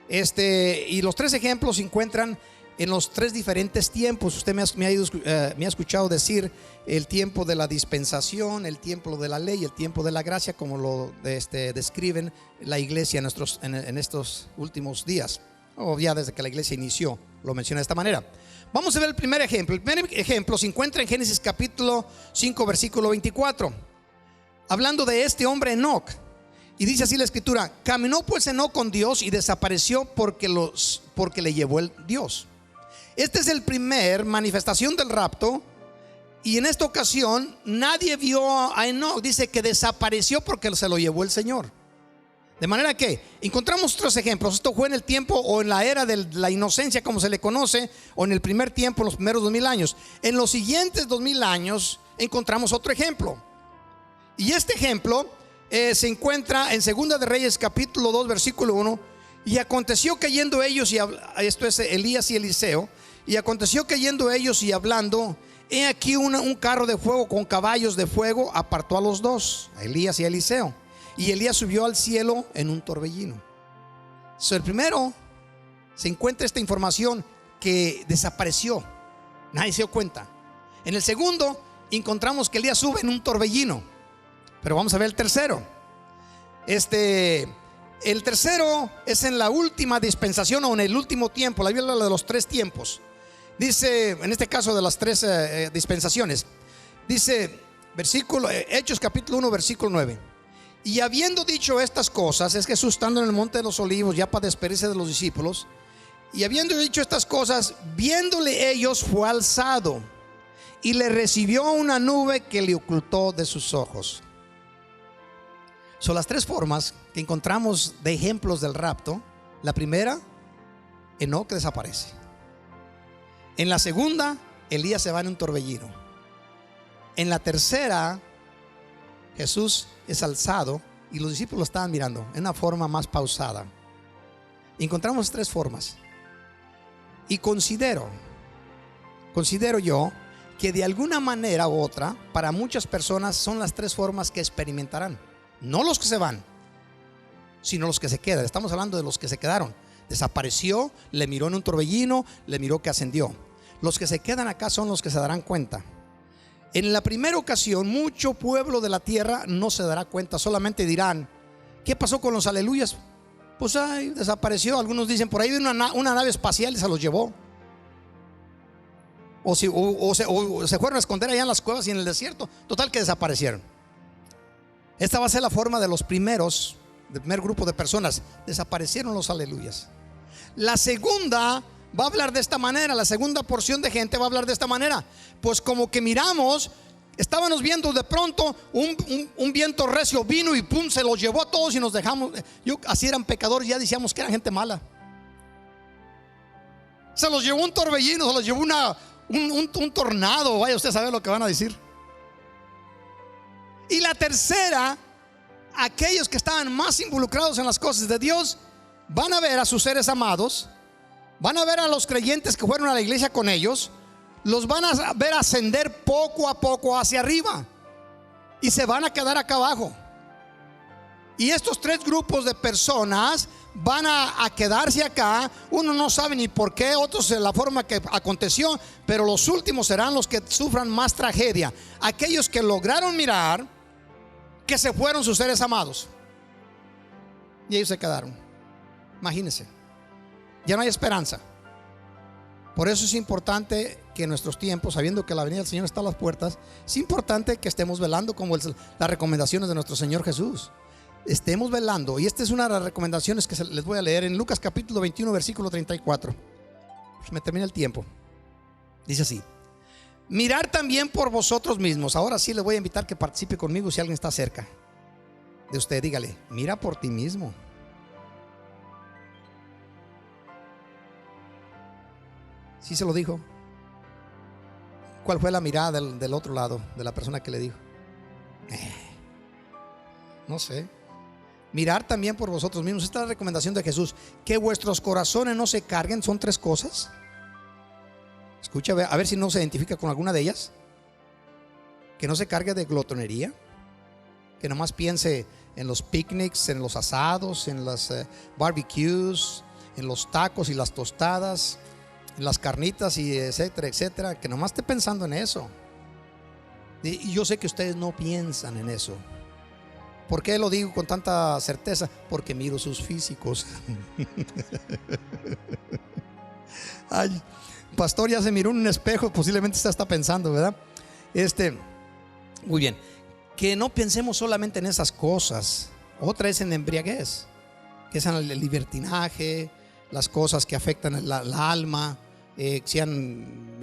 Y los 3 ejemplos se encuentran en los 3 diferentes tiempos. Usted me ha escuchado decir el tiempo de la dispensación, el tiempo de la ley y el tiempo de la gracia, como lo describen la iglesia en estos últimos días, o ya desde que la iglesia inició, lo menciona de esta manera. Vamos a ver el primer ejemplo. El primer ejemplo se encuentra en Génesis capítulo 5, versículo 24, hablando de este hombre Enoc. Y dice así la escritura: caminó pues Enoc con Dios y desapareció porque le llevó el Dios. Esta es el primer manifestación del rapto. Y en esta ocasión nadie vio a Enoc. Dice que desapareció porque se lo llevó el Señor. De manera que encontramos 3 ejemplos. Esto fue en el tiempo o en la era de la inocencia, como se le conoce, o en el primer tiempo, en los primeros 2000 años. En los siguientes 2000 años encontramos otro ejemplo. Y este ejemplo se encuentra en Segunda de Reyes capítulo 2 versículo 1. Y aconteció que yendo ellos, esto es Elías y Eliseo, y aconteció que yendo ellos y hablando, he aquí un carro de fuego con caballos de fuego apartó a los dos, a Elías y a Eliseo. Y Elías subió al cielo en un torbellino. El primero se encuentra esta información que desapareció, nadie se dio cuenta. En el segundo encontramos que Elías sube en un torbellino. Pero vamos a ver el tercero. El tercero es en la última dispensación o en el último tiempo. La Biblia habla de los 3 tiempos. Dice, en este caso de las 3 dispensaciones. Dice, Hechos capítulo 1 versículo 9. Y habiendo dicho estas cosas, es Jesús estando en el monte de los olivos, ya para despedirse de los discípulos. Y habiendo dicho estas cosas, viéndole ellos, fue alzado. y le recibió una nube que le ocultó de sus ojos. Son las tres formas que encontramos de ejemplos del rapto. La primera, Enoc desaparece. En la segunda, Elías se va en un torbellino. En la tercera, Jesús es alzado y los discípulos lo estaban mirando en una forma más pausada. Encontramos tres formas. Y considero yo que de alguna manera u otra, para muchas personas son las tres formas que experimentarán. No los que se van, sino los que se quedan. Estamos hablando de los que se quedaron. Desapareció, le miró en un torbellino, le miró que ascendió. Los que se quedan acá son los que se darán cuenta. En la primera ocasión, mucho pueblo de la tierra no se dará cuenta, solamente dirán: ¿qué pasó con los aleluyas? Pues ay, desapareció. Algunos dicen: por ahí vino una nave espacial y se los llevó. O se fueron a esconder allá en las cuevas y en el desierto. Total que desaparecieron. Esta va a ser la forma de los primeros, del primer grupo de personas. Desaparecieron los aleluyas. La segunda va a hablar de esta manera. La segunda porción de gente va a hablar de esta manera. Pues como que miramos, estábamos viendo de pronto un viento recio vino y pum, se los llevó a todos y nos dejamos. Así eran pecadores, ya decíamos que eran gente mala. Se los llevó un torbellino, se los llevó un tornado. Vaya usted a saber lo que van a decir. Y la tercera, aquellos que estaban más involucrados en las cosas de Dios van a ver a sus seres amados, van a ver a los creyentes que fueron a la iglesia con ellos, los van a ver ascender poco a poco hacia arriba y se van a quedar acá abajo. Y estos tres grupos de personas van a quedarse acá. Uno no sabe ni por qué, otros la forma que aconteció, pero los últimos serán los que sufran más tragedia. Aquellos que lograron mirar que se fueron sus seres amados y ellos se quedaron. Imagínense, ya no hay esperanza. Por eso es importante que en nuestros tiempos, sabiendo que la venida del Señor está a las puertas, es importante que estemos velando, como las recomendaciones de nuestro Señor Jesús. Estemos velando. Y esta es una de las recomendaciones que les voy a leer en Lucas capítulo 21 versículo 34. Me termina el tiempo. Dice así: mirar también por vosotros mismos. Ahora sí les voy a invitar que participe conmigo. Si alguien está cerca de usted, dígale: mira por ti mismo. ¿Sí se lo dijo? ¿Cuál fue la mirada del otro lado, de la persona que le dijo? No sé. Mirar también por vosotros mismos. Esta es la recomendación de Jesús. Que vuestros corazones no se carguen. Son tres cosas. Escucha, a ver si no se identifica con alguna de ellas. Que no se cargue de glotonería. Que nomás piense en los picnics, en los asados, en las barbecues, en los tacos y las tostadas, en las carnitas y etcétera, etcétera. Que nomás esté pensando en eso. Y yo sé que ustedes no piensan en eso. ¿Por qué lo digo con tanta certeza? Porque miro sus físicos. Ay, pastor, ya se miró en un espejo. Posiblemente usted está pensando, ¿verdad? Muy bien. Que no pensemos solamente en esas cosas. Otra es en embriaguez, que es en el libertinaje, las cosas que afectan la alma, sean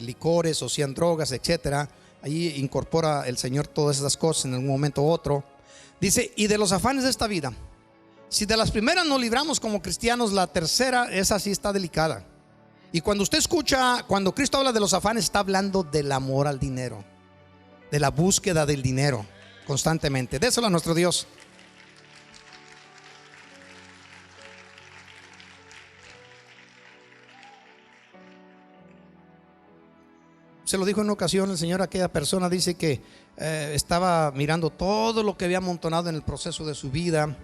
licores o sean drogas, etcétera. Ahí incorpora el Señor todas esas cosas en algún momento u otro. Dice: y de los afanes de esta vida. Si de las primeras nos libramos como cristianos, la tercera, esa sí está delicada. Y cuando usted escucha, cuando Cristo habla de los afanes, está hablando del amor al dinero, de la búsqueda del dinero constantemente. Déselo a nuestro Dios. Se lo dijo en una ocasión el Señor a aquella persona. Dice que estaba mirando todo lo que había amontonado en el proceso de su vida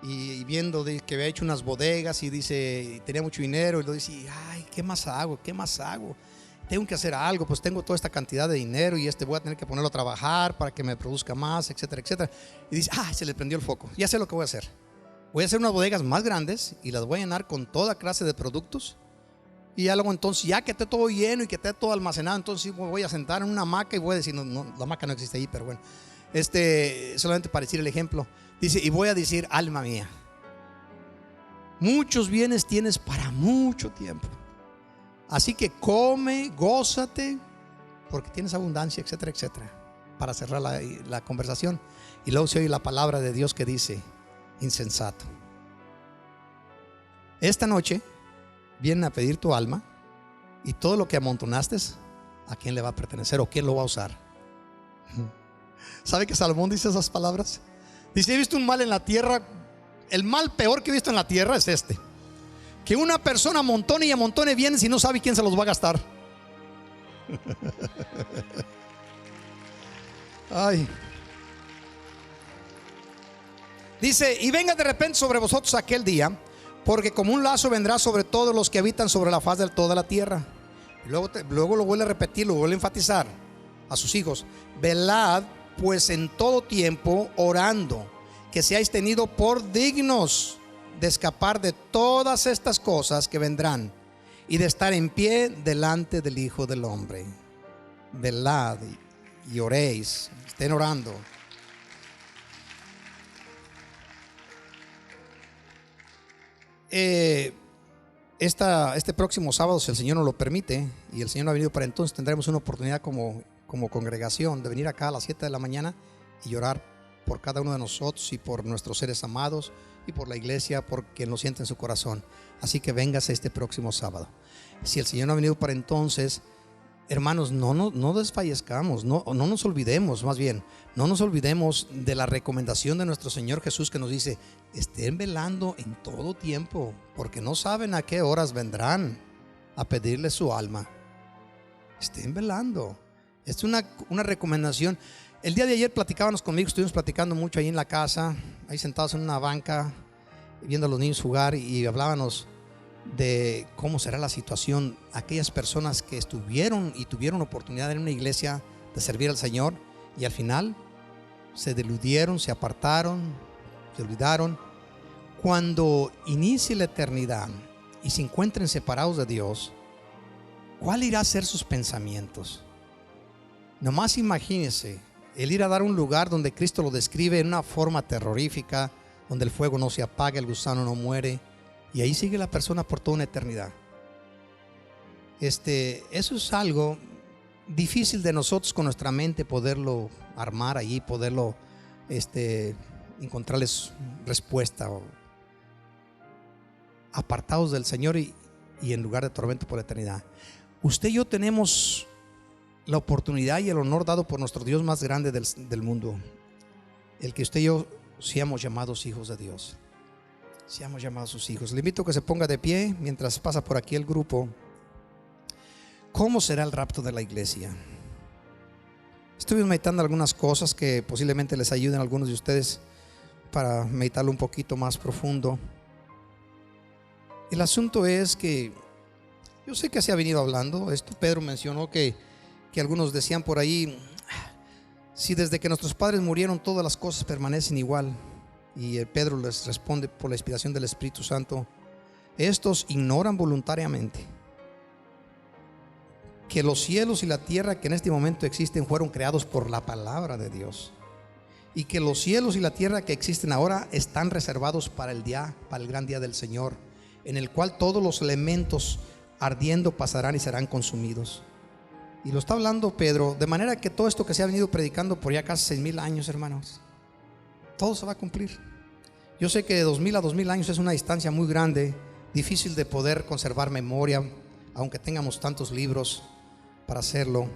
y viendo que había hecho unas bodegas y dice, y tenía mucho dinero, y lo dice: ay, ¿qué más hago? ¿Qué más hago? Tengo que hacer algo, pues tengo toda esta cantidad de dinero y voy a tener que ponerlo a trabajar para que me produzca más, etcétera, etcétera. Y dice: se le prendió el foco. Ya sé lo que voy a hacer. Voy a hacer unas bodegas más grandes y las voy a llenar con toda clase de productos. Y ya luego, entonces, ya que esté todo lleno y que esté todo almacenado, entonces me voy a sentar en una hamaca y voy a decir, no, la hamaca no existe ahí, pero bueno, solamente para decir el ejemplo. Dice: y voy a decir: alma mía, muchos bienes tienes para mucho tiempo, así que come, gózate porque tienes abundancia, etcétera, etcétera, para cerrar la conversación. Y luego se oye la palabra de Dios que dice: insensato. Esta noche vienen a pedir tu alma, y todo lo que amontonaste, ¿a quién le va a pertenecer o quién lo va a usar? ¿Sabe que Salomón dice esas palabras? Dice: he visto un mal en la tierra. El mal peor que he visto en la tierra es este: que una persona amontone y amontone bienes y no sabe quién se los va a gastar. Ay. Dice: y venga de repente sobre vosotros aquel día, porque como un lazo vendrá sobre todos los que habitan sobre la faz de toda la tierra. Y luego lo vuelve a repetir, lo vuelve a enfatizar a sus hijos: velad pues en todo tiempo, orando, que seáis tenidos por dignos de escapar de todas estas cosas que vendrán y de estar en pie delante del Hijo del Hombre. Velad y oréis, estén orando. Este próximo sábado, si el Señor nos lo permite y el Señor no ha venido para entonces, tendremos una oportunidad como congregación de venir acá a las 7 de la mañana y orar por cada uno de nosotros y por nuestros seres amados y por la iglesia, por quien lo siente en su corazón. Así que véngase este próximo sábado. Si el Señor no ha venido para entonces, hermanos, no desfallezcamos, no nos olvidemos, más bien, no nos olvidemos de la recomendación de nuestro Señor Jesús, que nos dice: estén velando en todo tiempo, porque no saben a qué horas vendrán a pedirle su alma. Estén velando. Es una recomendación. El día de ayer platicábamos conmigo, estuvimos platicando mucho ahí en la casa, ahí sentados en una banca, viendo a los niños jugar, y hablábamos de cómo será la situación aquellas personas que estuvieron y tuvieron oportunidad en una iglesia de servir al Señor y al final se deludieron, se apartaron, se olvidaron. Cuando inicie la eternidad y se encuentren separados de Dios, ¿cuál irá a ser sus pensamientos? Nomás imagínense el ir a dar un lugar donde Cristo lo describe en una forma terrorífica, donde el fuego no se apaga, el gusano no muere, y ahí sigue la persona por toda una eternidad. Eso es algo difícil de nosotros con nuestra mente poderlo armar allí, poderlo encontrarles respuesta. Apartados del Señor y en lugar de tormento por la eternidad. Usted y yo tenemos la oportunidad y el honor dado por nuestro Dios más grande del mundo, el que usted y yo seamos llamados hijos de Dios. Seamos llamados sus hijos. Le invito a que se ponga de pie mientras pasa por aquí el grupo. ¿Cómo será el rapto de la iglesia? Estuve meditando algunas cosas que posiblemente les ayuden a algunos de ustedes para meditarlo un poquito más profundo. El asunto es que yo sé que se ha venido hablando esto. Pedro mencionó que algunos decían por ahí: si desde que nuestros padres murieron todas las cosas permanecen igual. Y Pedro les responde por la inspiración del Espíritu Santo: estos ignoran voluntariamente que los cielos y la tierra que en este momento existen fueron creados por la palabra de Dios, y que los cielos y la tierra que existen ahora están reservados para el gran día del Señor, en el cual todos los elementos ardiendo pasarán y serán consumidos. Y lo está hablando Pedro, de manera que todo esto que se ha venido predicando por ya casi 6,000 años, hermanos, todo se va a cumplir. Yo sé que de 2000 a 2000 años es una distancia muy grande, difícil de poder conservar memoria, aunque tengamos tantos libros para hacerlo,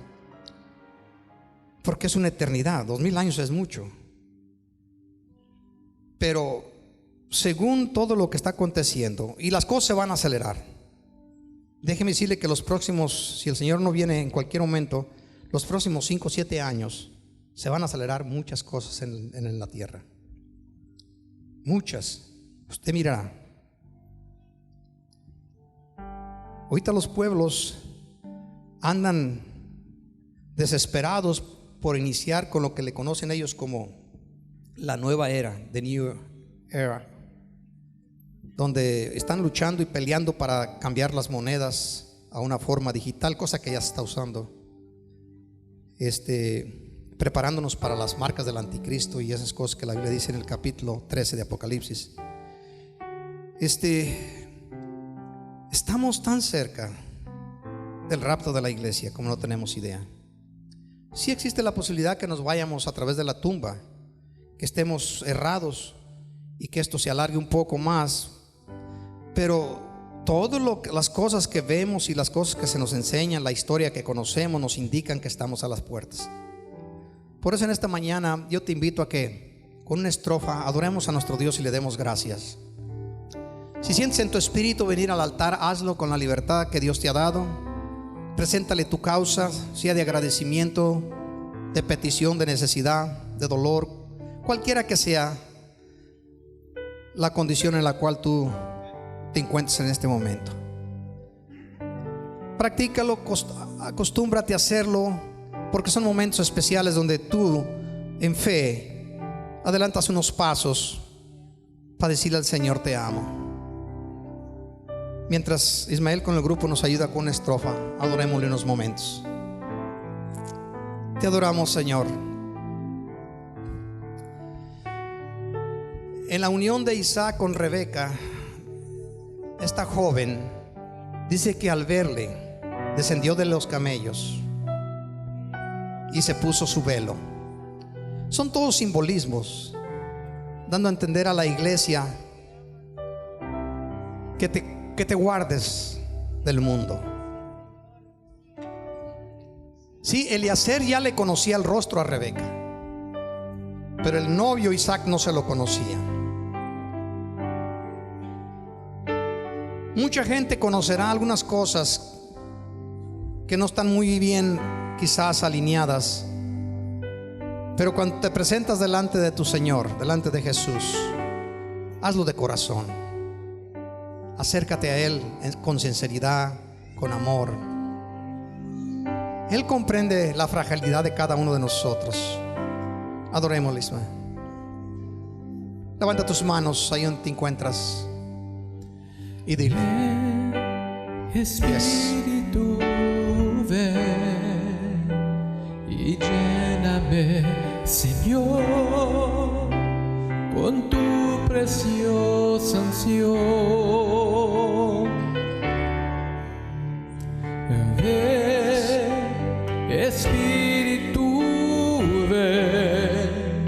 porque es una eternidad. 2000 años es mucho. Pero según todo lo que está aconteciendo, y las cosas se van a acelerar, déjeme decirle que los próximos, si el Señor no viene en cualquier momento, los próximos 5 o 7 años se van a acelerar muchas cosas en la tierra. Muchas. Usted mirará. Ahorita los pueblos andan desesperados por iniciar con lo que le conocen ellos como la nueva era, the new era, donde están luchando y peleando para cambiar las monedas a una forma digital, cosa que ya se está usando, preparándonos para las marcas del anticristo y esas cosas que la Biblia dice en el capítulo 13 de Apocalipsis. Estamos tan cerca del rapto de la iglesia como no tenemos idea. Sí existe la posibilidad que nos vayamos a través de la tumba, que estemos errados y que esto se alargue un poco más, pero todas las cosas que vemos y las cosas que se nos enseñan, la historia que conocemos, nos indican que estamos a las puertas. Por eso en esta mañana yo te invito a que con una estrofa adoremos a nuestro Dios y le demos gracias. Si sientes en tu espíritu venir al altar, hazlo con la libertad que Dios te ha dado. Preséntale tu causa, sea de agradecimiento, de petición, de necesidad, de dolor, cualquiera que sea la condición en la cual tú te encuentres en este momento. Practícalo, acostúmbrate a hacerlo, porque son momentos especiales donde tú en fe adelantas unos pasos para decirle al Señor: te amo. Mientras Ismael con el grupo nos ayuda con una estrofa, adorémosle unos momentos. Te adoramos, Señor. En la unión de Isaac con Rebeca, esta joven dice que al verle descendió de los camellos y se puso su velo. Son todos simbolismos, dando a entender a la iglesia que te guardes del mundo. Sí, Eliezer ya le conocía el rostro a Rebeca, pero el novio Isaac no se lo conocía. Mucha gente conocerá algunas cosas que no están muy bien quizás alineadas, pero cuando te presentas delante de tu Señor, delante de Jesús, hazlo de corazón. Acércate a Él con sinceridad, con amor. Él comprende la fragilidad de cada uno de nosotros. Adorémosle. Levanta tus manos ahí donde te encuentras y dile: Espíritu, ven y lléname, Señor, con tu preciosa unción. Ven, Espíritu, ven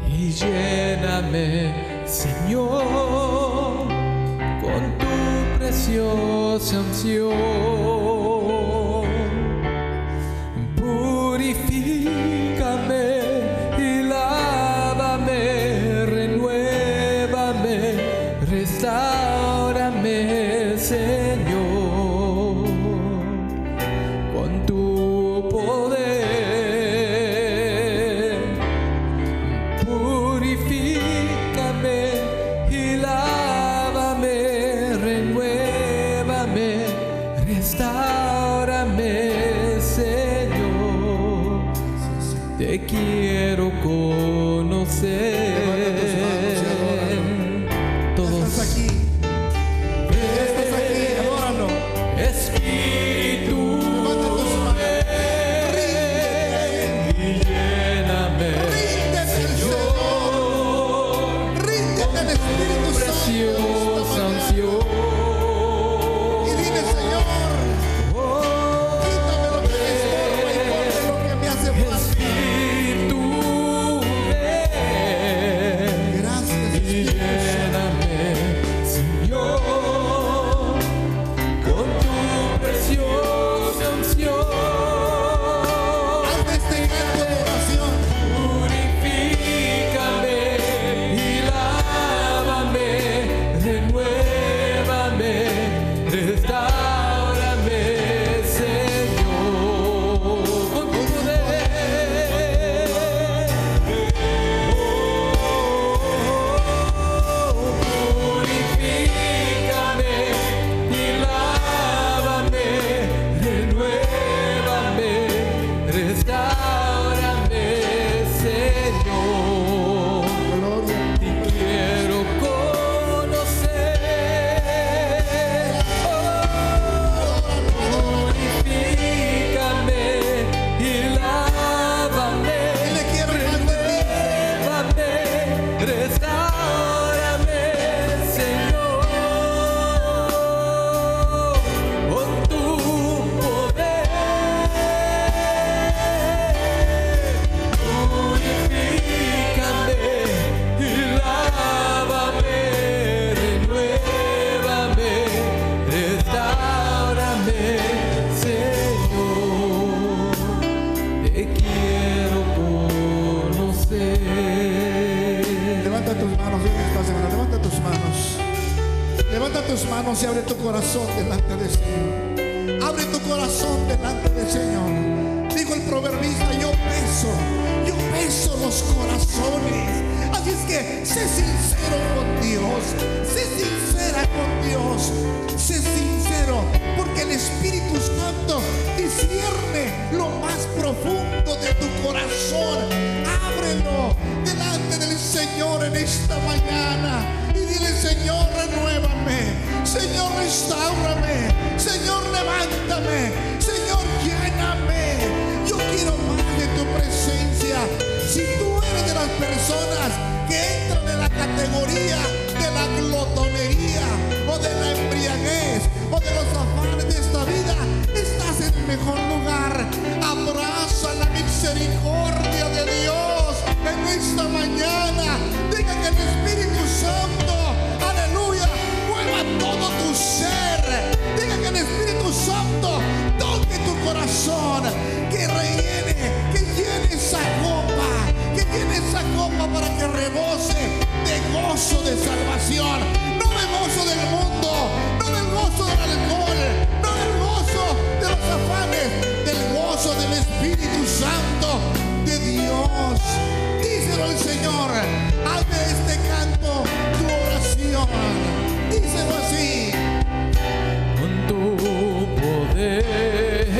y lléname, Señor, con tu preciosa unción. Purifícame y lávame, renuévame, restáurame, Señor, con tu poder. Purifícame y lávame, renuévame, restáurame, Señor. Te quiero conocer. Todos estás aquí. Estás aquí, adóralo. Espíritu, Levanta tus manos. ven y lléname, Ríndete al Señor. Ríndete al Espíritu preciosa Santo. unción. Y dile: Señor, quítame lo que me estorba y ponme lo que me hace falta. Espíritu, ven Gracias, y Espíritu Santo. lléname, Señor, Levanta tus manos y abre tu corazón delante del Señor. Abre tu corazón delante del Señor. Dijo el proverbista, yo peso los corazones. Así es que sé sincero con Dios, sé sincera con Dios, sé sincero, porque el Espíritu Santo discierne lo más profundo de tu corazón. Ábrelo delante del Señor en esta mañana y dile: Señor, renuévame, Señor, restáurame, Señor, levántame, Señor, lléname. Yo quiero más de tu presencia. Si tú eres de las personas que entran en la categoría de la glotonería o de la embriaguez o de los afanes de esta vida, estás en el mejor lugar. Abraza la misericordia de Dios en esta mañana. Deja que el Espíritu Santo, aleluya, mueva todo tu ser. Deja que el Espíritu Santo toque tu corazón, que rellene, que llene esa copa, que llene esa copa para que rebose de gozo de salvación, no del gozo del mundo, no del gozo del alcohol, no del gozo de los afanes, del gozo del Espíritu Santo de Dios. Díselo al Señor, haz de este canto tu oración. Díselo así. Con tu poder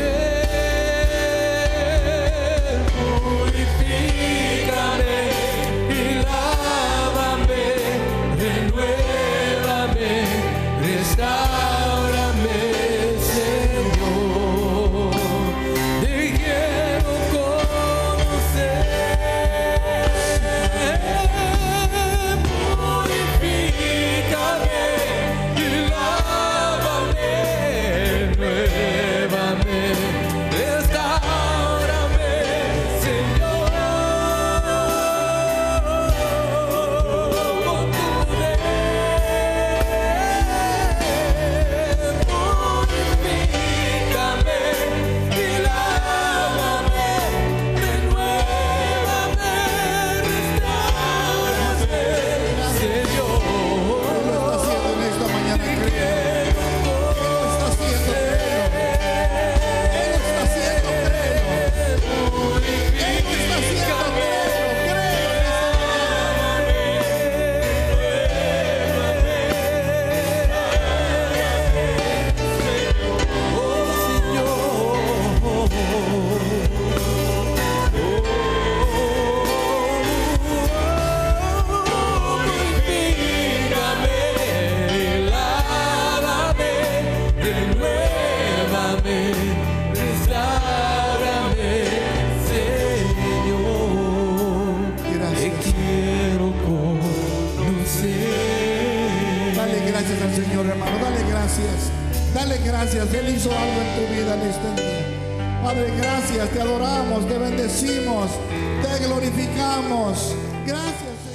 Dale gracias, Él hizo algo en tu vida en este día. Padre, gracias, te adoramos, te bendecimos, te glorificamos. Gracias.